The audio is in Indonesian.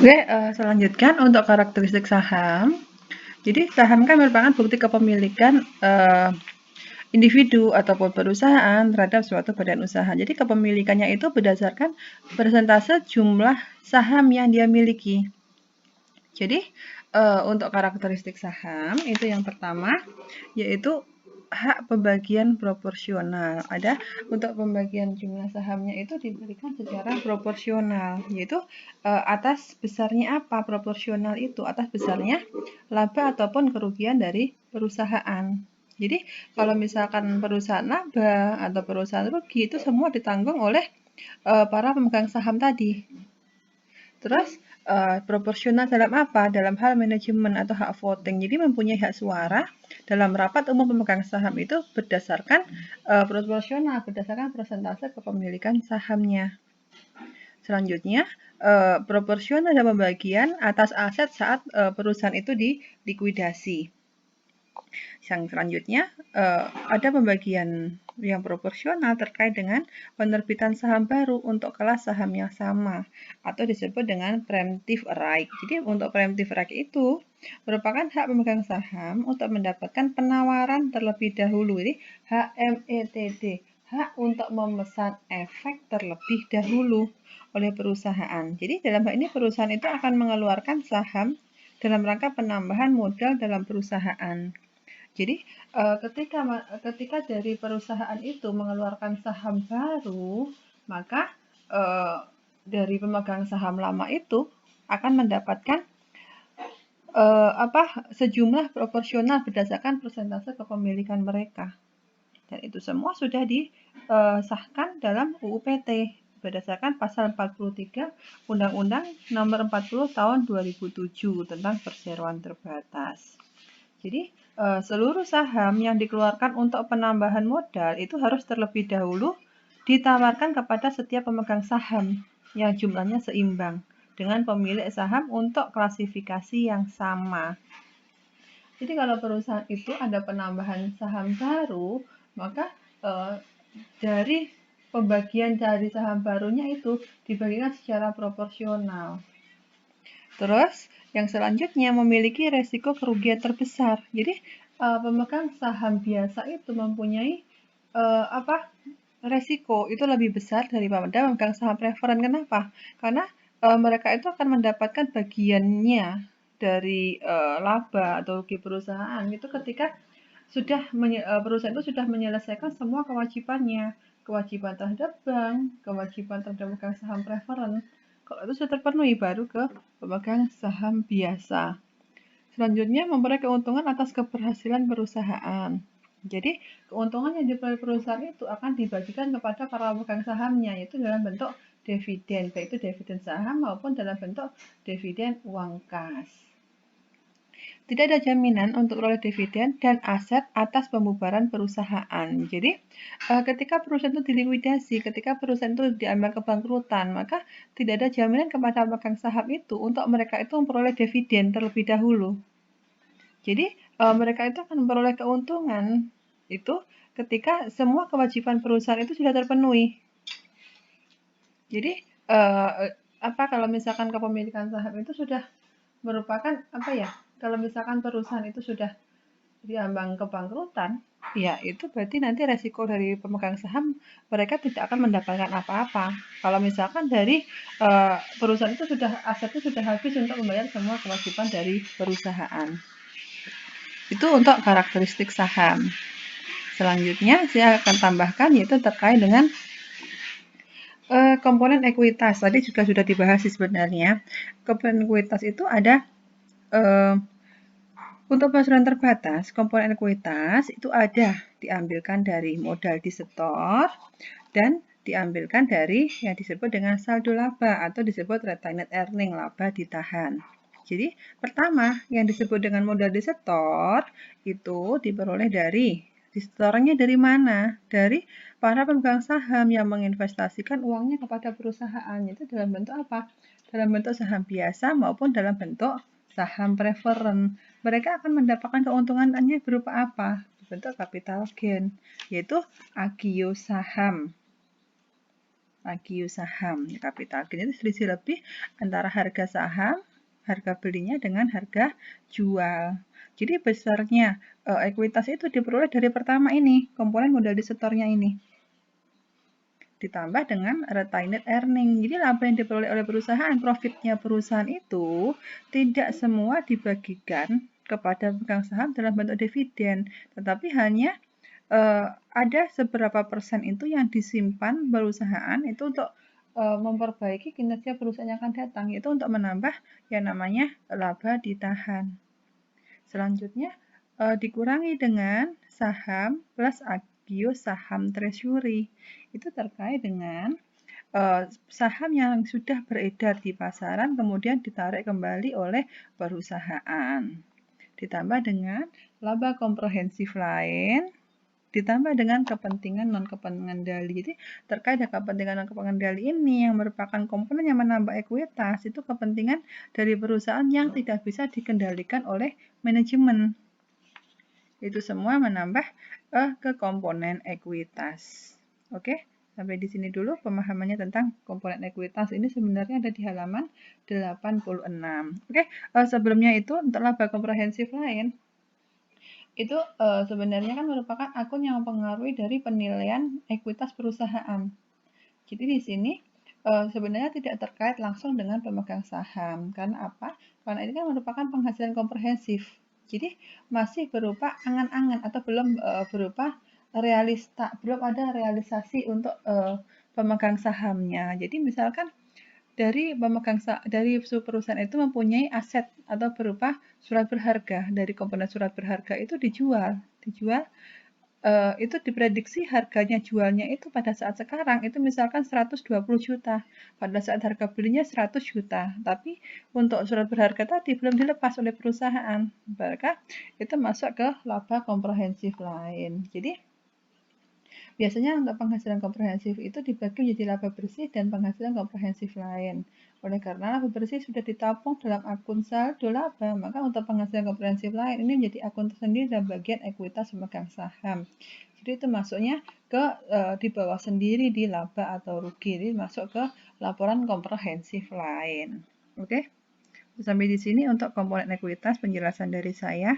Oke, selanjutkan untuk karakteristik saham. Jadi saham kan merupakan bukti kepemilikan individu ataupun perusahaan terhadap suatu badan usaha. Jadi kepemilikannya itu berdasarkan persentase jumlah saham yang dia miliki. Jadi untuk karakteristik saham itu yang pertama yaitu hak pembagian proporsional. Ada untuk pembagian jumlah sahamnya itu diberikan secara proporsional, yaitu atas besarnya apa proporsional itu atas besarnya laba ataupun kerugian dari perusahaan. Jadi kalau misalkan perusahaan laba atau perusahaan rugi itu semua ditanggung oleh para pemegang saham tadi. Terus proporsional dalam apa? Dalam hal manajemen atau hak voting. Jadi mempunyai hak suara dalam rapat umum pemegang saham itu berdasarkan proporsional, berdasarkan persentase kepemilikan sahamnya. Selanjutnya, proporsional dalam pembagian atas aset saat perusahaan itu dilikuidasi. Yang selanjutnya, ada pembagian yang proporsional terkait dengan penerbitan saham baru untuk kelas saham yang sama atau disebut dengan preemptive right. Jadi untuk preemptive right itu merupakan hak pemegang saham untuk mendapatkan penawaran terlebih dahulu. Jadi HMETD, hak untuk memesan efek terlebih dahulu oleh perusahaan. Jadi dalam hal ini perusahaan itu akan mengeluarkan saham dalam rangka penambahan modal dalam perusahaan. Jadi ketika dari perusahaan itu mengeluarkan saham baru, maka dari pemegang saham lama itu akan mendapatkan sejumlah proporsional berdasarkan persentase kepemilikan mereka. Dan itu semua sudah disahkan dalam UU PT berdasarkan pasal 43 Undang-Undang Nomor 40 Tahun 2007 tentang perseroan terbatas. Jadi seluruh saham yang dikeluarkan untuk penambahan modal itu harus terlebih dahulu ditawarkan kepada setiap pemegang saham yang jumlahnya seimbang dengan pemilik saham untuk klasifikasi yang sama. Jadi kalau perusahaan itu ada penambahan saham baru, maka dari pembagian dari saham barunya itu dibagikan secara proporsional. Terus yang selanjutnya memiliki resiko kerugian terbesar. Jadi pemegang saham biasa itu mempunyai resiko itu lebih besar daripada pemegang saham preferen. Kenapa? Karena mereka itu akan mendapatkan bagiannya dari laba atau rugi perusahaan itu ketika perusahaan itu sudah menyelesaikan semua kewajibannya, kewajiban terhadap bank, kewajiban terhadap pemegang saham preferen. Kalau itu sudah terpenuhi baru ke pemegang saham biasa. Selanjutnya memperoleh keuntungan atas keberhasilan perusahaan. Jadi keuntungan yang diperoleh perusahaan itu akan dibagikan kepada para pemegang sahamnya, yaitu dalam bentuk dividen, baik itu dividen saham maupun dalam bentuk dividen uang kas. Tidak ada jaminan untuk peroleh dividen dan aset atas pembubaran perusahaan. Jadi, ketika perusahaan itu dilikuidasi, ketika perusahaan itu diambil kebangkrutan, maka tidak ada jaminan kepada pemegang saham itu untuk mereka itu memperoleh dividen terlebih dahulu. Jadi, mereka itu akan memperoleh keuntungan itu ketika semua kewajiban perusahaan itu sudah terpenuhi. Jadi, kalau misalkan kepemilikan saham itu sudah merupakan kalau misalkan perusahaan itu sudah diambang kebangkrutan, ya itu berarti nanti resiko dari pemegang saham mereka tidak akan mendapatkan apa-apa. Kalau misalkan dari perusahaan itu asetnya sudah habis untuk membayar semua kewajiban dari perusahaan. Itu untuk karakteristik saham. Selanjutnya saya akan tambahkan yaitu terkait dengan komponen ekuitas. Tadi juga sudah dibahas sebenarnya. Komponen ekuitas itu ada untuk pasar terbatas, komponen ekuitas itu ada diambilkan dari modal disetor dan diambilkan dari yang disebut dengan saldo laba atau disebut retained earning, laba ditahan. Jadi pertama yang disebut dengan modal disetor itu diperoleh dari disetorannya dari mana? Dari para pemegang saham yang menginvestasikan uangnya kepada perusahaan. Itu dalam bentuk apa? Dalam bentuk saham biasa maupun dalam bentuk saham preferen. Mereka akan mendapatkan keuntungannya berupa apa? Bentuk capital gain, yaitu agio saham. agio saham. Capital gain itu selisih lebih antara harga saham, harga belinya dengan harga jual. Jadi besarnya ekuitas itu diperoleh dari pertama ini, komponen modal disetornya ini. Ditambah dengan retained earning. Jadi laba yang diperoleh oleh perusahaan, profitnya perusahaan itu tidak semua dibagikan kepada pemegang saham dalam bentuk dividen, tetapi hanya ada seberapa persen itu yang disimpan perusahaan itu untuk memperbaiki kinerja perusahaan yang akan datang, yaitu untuk menambah yang namanya laba ditahan. Selanjutnya dikurangi dengan saham plus agio saham treasury. Itu terkait dengan saham yang sudah beredar di pasaran kemudian ditarik kembali oleh perusahaan. Ditambah dengan laba komprehensif lain, ditambah dengan kepentingan non-kepengendali. Jadi terkait dengan kepentingan non-kepengendali ini yang merupakan komponen yang menambah ekuitas, itu kepentingan dari perusahaan yang tidak bisa dikendalikan oleh manajemen. Itu semua menambah ke komponen ekuitas. Oke, sampai di sini dulu pemahamannya tentang komponen ekuitas. Ini sebenarnya ada di halaman 86. Oke, sebelumnya itu untuk laba komprehensif lain, itu sebenarnya kan merupakan akun yang mempengaruhi dari penilaian ekuitas perusahaan. Jadi di sini sebenarnya tidak terkait langsung dengan pemegang saham. Karena apa? Karena ini kan merupakan penghasilan komprehensif. Jadi masih berupa angan-angan atau belum berupa belum ada realisasi untuk pemegang sahamnya. Jadi misalkan dari perusahaan itu mempunyai aset atau berupa surat berharga. Dari komponen surat berharga itu dijual itu diprediksi harganya jualnya itu pada saat sekarang itu misalkan 120 juta. Pada saat harga belinya 100 juta. Tapi untuk surat berharga tadi belum dilepas oleh perusahaan. Maka itu masuk ke laba komprehensif lain. Jadi biasanya untuk penghasilan komprehensif itu dibagi menjadi laba bersih dan penghasilan komprehensif lain. Oleh karena laba bersih sudah ditabung dalam akun saldo laba, maka untuk penghasilan komprehensif lain ini menjadi akun tersendiri dalam bagian ekuitas pemegang saham. Jadi itu masuknya ke di bawah sendiri di laba atau rugi, jadi masuk ke laporan komprehensif lain. Oke, sampai di sini untuk komponen ekuitas penjelasan dari saya.